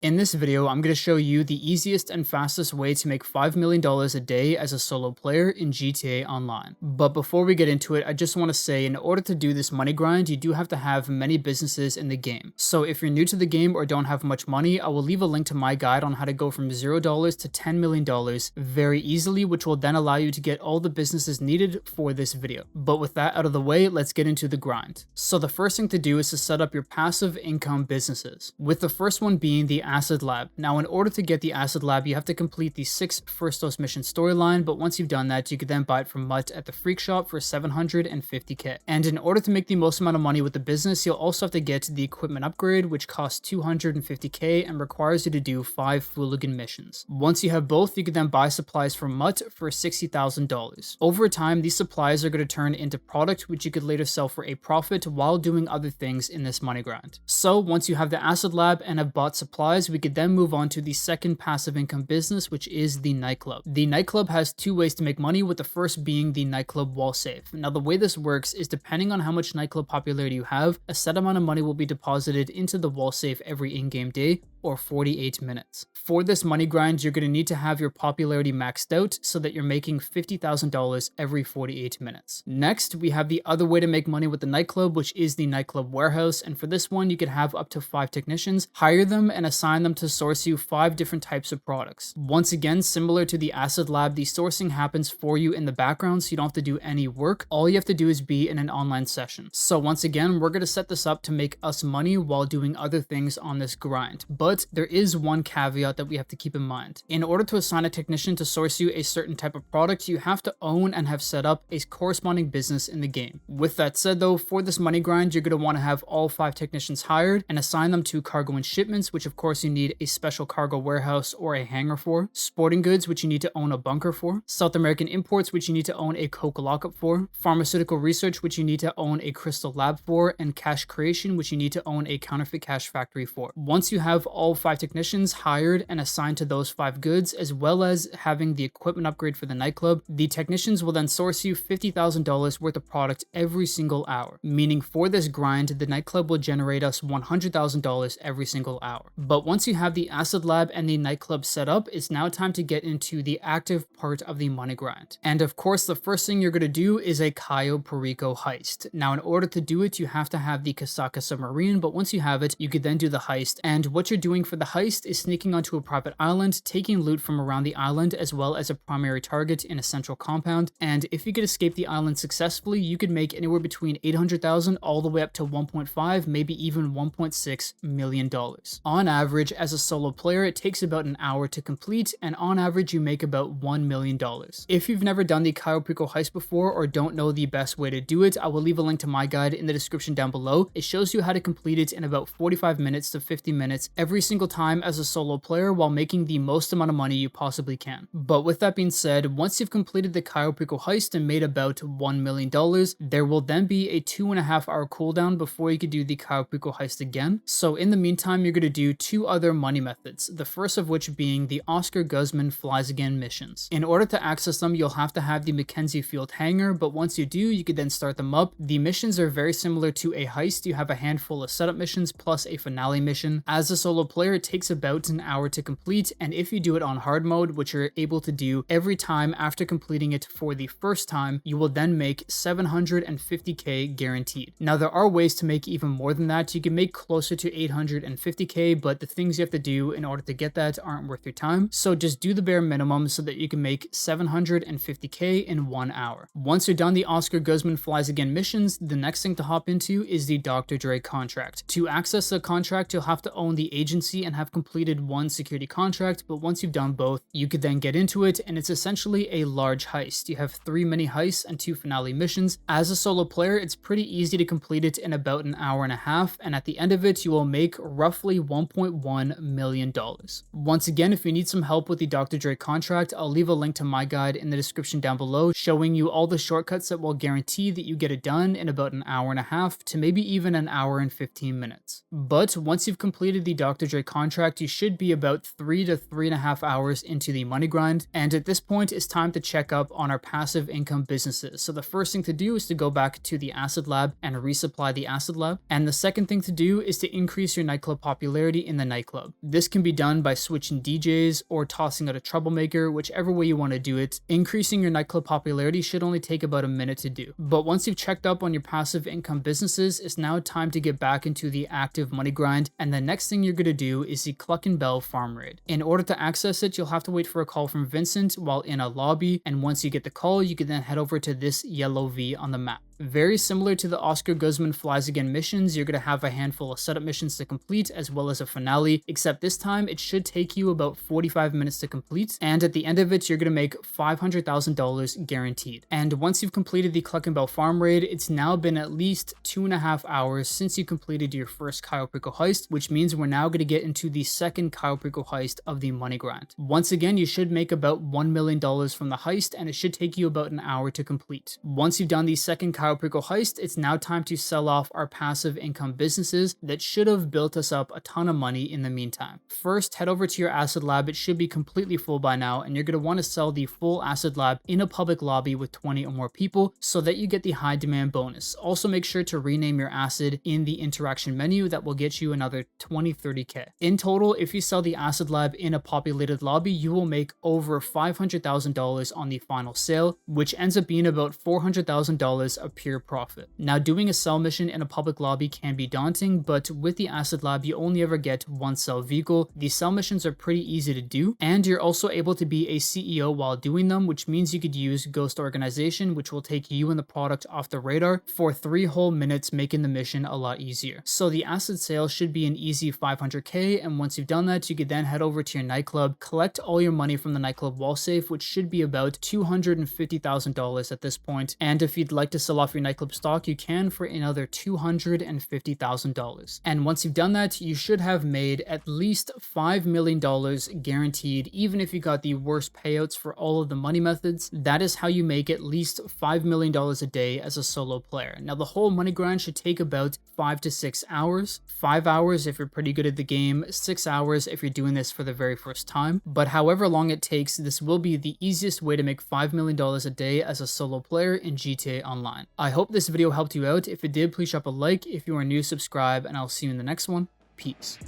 In this video, I'm going to show you the easiest and fastest way to make $5 million a day as a solo player in GTA Online. But before we get into it, I just want to say in order to do this money grind, you do have to have many businesses in the game. So if you're new to the game or don't have much money, I will leave a link to my guide on how to go from $0 to $10 million very easily, which will then allow you to get all the businesses needed for this video. But with that out of the way, let's get into the grind. So the first thing to do is to set up your passive income businesses, with the first one being the Acid Lab. Now, in order to get the Acid Lab, you have to complete the 6 First Dose mission storyline, but once you've done that, you can then buy it from Mutt at the Freak Shop for 750k. And in order to make the most amount of money with the business, you'll also have to get the equipment upgrade, which costs 250k and requires you to do 5 Fooligan missions. Once you have both, you can then buy supplies from Mutt for $60,000. Over time, these supplies are going to turn into product, which you could later sell for a profit while doing other things in this money grind. So once you have the Acid Lab and have bought supplies, we could then move on to the second passive income business, which is the nightclub. The nightclub has 2 ways to make money, with the first being the nightclub wall safe. Now, the way this works is depending on how much nightclub popularity you have, a set amount of money will be deposited into the wall safe every in-game day, or 48 minutes. For this money grind, you're going to need to have your popularity maxed out so that you're making $50,000 every 48 minutes. Next, we have the other way to make money with the nightclub, which is the nightclub warehouse. And for this one, you could have up to 5 technicians, hire them and assign them to source you 5 different types of products. Once again, similar to the Acid Lab, the sourcing happens for you in the background, so you don't have to do any work. All you have to do is be in an online session. So once again, we're going to set this up to make us money while doing other things on this grind. But there is one caveat that we have to keep in mind. In order to assign a technician to source you a certain type of product, you have to own and have set up a corresponding business in the game. With that said though, for this money grind, you're going to want to have all 5 technicians hired and assign them to cargo and shipments, which of course you need a special cargo warehouse or a hangar for, sporting goods, which you need to own a bunker for, South American imports, which you need to own a coca lockup for, pharmaceutical research, which you need to own a crystal lab for, and cash creation, which you need to own a counterfeit cash factory for. Once you have all 5 technicians hired and assigned to those 5 goods, as well as having the equipment upgrade for the nightclub, the technicians will then source you $50,000 worth of product every single hour, meaning for this grind, the nightclub will generate us $100,000 every single hour. But once you have the Acid Lab and the nightclub set up, it's now time to get into the active part of the money grind. And of course, the first thing you're going to do is a Cayo Perico heist. Now, in order to do it, you have to have the Casaca submarine, but once you have it, you could then do the heist. And what you're doing for the heist is sneaking onto a private island, taking loot from around the island, as well as a primary target in a central compound. And if you could escape the island successfully, you could make anywhere between 800,000 all the way up to 1.5, maybe even 1.6 million dollars. On average, as a solo player, it takes about an hour to complete, and on average, you make about $1 million. If you've never done the Cayo Perico heist before or don't know the best way to do it, I will leave a link to my guide in the description down below. It shows you how to complete it in about 45 minutes to 50 minutes every single time as a solo player while making the most amount of money you possibly can. But with that being said, once you've completed the Cayo Perico heist and made about $1 million, there will then be a 2.5 hour cooldown before you can do the Cayo Perico heist again. So in the meantime, you're going to do 2 other money methods, the first of which being the Oscar Guzman Flies Again missions. In order to access them, you'll have to have the Mackenzie Field hangar, but once you do, you can then start them up. The missions are very similar to a heist. You have a handful of setup missions plus a finale mission. As a solo player, it takes about an hour to complete, and if you do it on hard mode, which you're able to do every time after completing it for the first time, you will then make 750k guaranteed. Now, there are ways to make even more than that. You can make closer to 850k, but the things you have to do in order to get that aren't worth your time. So just do the bare minimum so that you can make 750k in 1 hour. Once you're done the Oscar Guzman Flies Again missions, the next thing to hop into is the Dr. Dre contract. To access the contract, you'll have to own the agency and have completed 1 security contract, but once you've done both, you could then get into it, and it's essentially a large heist. You have 3 mini heists and 2 finale missions. As a solo player, it's pretty easy to complete it in about an hour and a half, and at the end of it, you will make roughly $1.1 million. Once again, if you need some help with the Dr. Dre contract, I'll leave a link to my guide in the description down below, showing you all the shortcuts that will guarantee that you get it done in about an hour and a half to maybe even an hour and 15 minutes. But once you've completed the Dr. Dre Contract, you should be about 3 to 3.5 hours into the money grind. And at this point, it's time to check up on our passive income businesses. So the first thing to do is to go back to the Acid Lab and resupply the Acid Lab. And the second thing to do is to increase your nightclub popularity in the nightclub. This can be done by switching DJs or tossing out a troublemaker, whichever way you want to do it. Increasing your nightclub popularity should only take about a minute to do. But once you've checked up on your passive income businesses, it's now time to get back into the active money grind. And the next thing you're going to do is the Cluck and Bell farm raid. In order to access it, you'll have to wait for a call from Vincent while in a lobby. And once you get the call, you can then head over to this yellow V on the map. Very similar to the Oscar Guzman Flies Again missions, you're going to have a handful of setup missions to complete as well as a finale, except this time it should take you about 45 minutes to complete, and at the end of it you're going to make $500,000 guaranteed. And once you've completed the Cluck and Bell farm raid, it's now been at least 2.5 hours since you completed your first Cayo Perico heist, which means we're now going to get into the second Cayo Perico heist of the money grind. Once again, you should make about $1 million from the heist, and it should take you about an hour to complete. Once you've done the second Cayo Perico heist, it's now time to sell off our passive income businesses that should have built us up a ton of money in the meantime. First, head over to your Acid Lab. It should be completely full by now, and you're going to want to sell the full Acid Lab in a public lobby with 20 or more people so that you get the high demand bonus. Also make sure to rename your Acid in the interaction menu. That will get you another 20-30k. In total, if you sell the Acid Lab in a populated lobby, you will make over $500,000 on the final sale, which ends up being about $400,000 a pure profit. Now, doing a sell mission in a public lobby can be daunting, but with the Acid Lab, you only ever get one sell vehicle. The sell missions are pretty easy to do, and you're also able to be a CEO while doing them, which means you could use Ghost Organization, which will take you and the product off the radar for 3 whole minutes, making the mission a lot easier. So the Acid sale should be an easy 500k, and once you've done that, you could then head over to your nightclub, collect all your money from the nightclub wall safe, which should be about $250,000 at this point. And if you'd like to sell off your nightclub stock, you can for another $250,000. And once you've done that, you should have made at least $5 million guaranteed, even if you got the worst payouts for all of the money methods. That is how you make at least $5 million a day as a solo player. Now, the whole money grind should take about 5 to 6 hours. 5 hours if you're pretty good at the game, 6 hours if you're doing this for the very first time. But however long it takes, this will be the easiest way to make $5 million a day as a solo player in GTA Online. I hope this video helped you out. If it did, please drop a like. If you are new, subscribe, and I'll see you in the next one. Peace.